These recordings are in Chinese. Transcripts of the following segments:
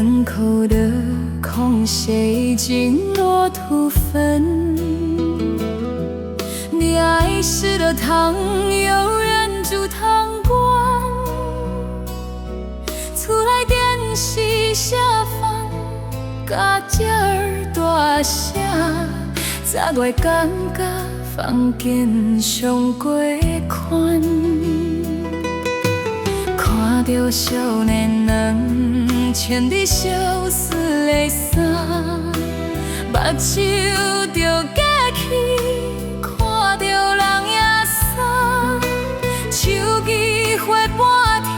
门口的空隙已经落土粉，你爱吃的糖有人煮汤光，厝内电视下放甲这儿大声，昨月感觉房间上过宽，看着少年郎穿着相似的衫，目睭就架起，看着人也散，手机花半天，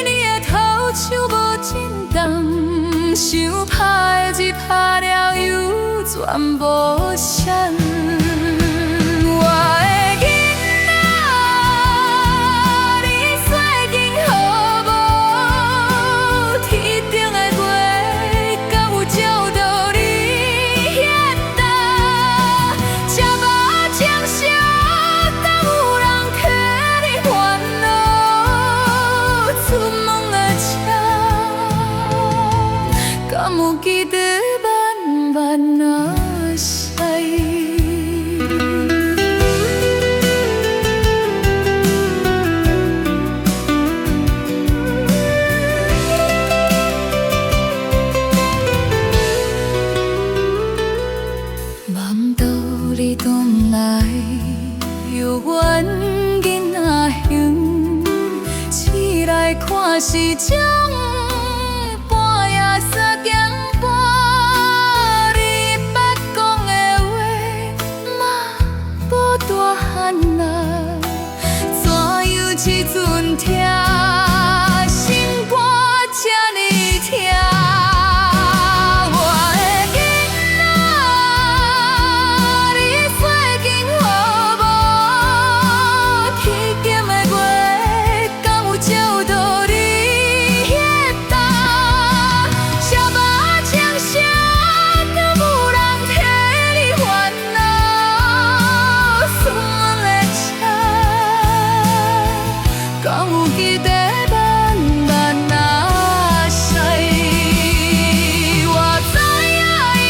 你的头像无震动，想拍的字拍了又全无闪。敢有记得慢慢那西？梦到你转来，犹原囡仔形，醒来看时钟。时阵听心肝这呢痛，我的囡仔，你最近好无？去减的月，敢有照到你迄搭？写目青色，敢有人替你烦恼？酸的车。敢有记得慢慢那西？我知影永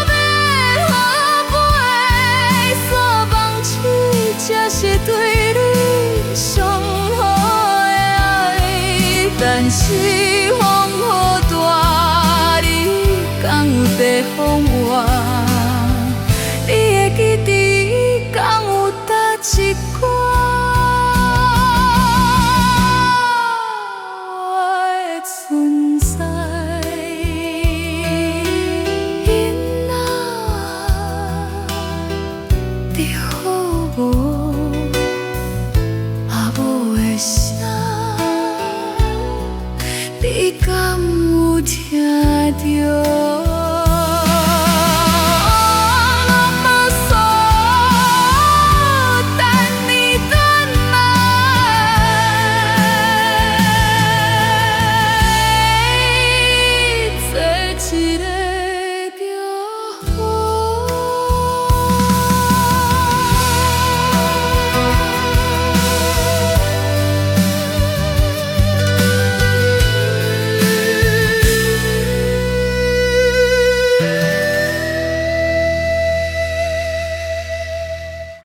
远要喝杯煞梦醒，才是对你上好的爱。但是风雨大，你敢有在风外？你会记得敢有搭一挂？你好无？阿母的声，你敢有听着？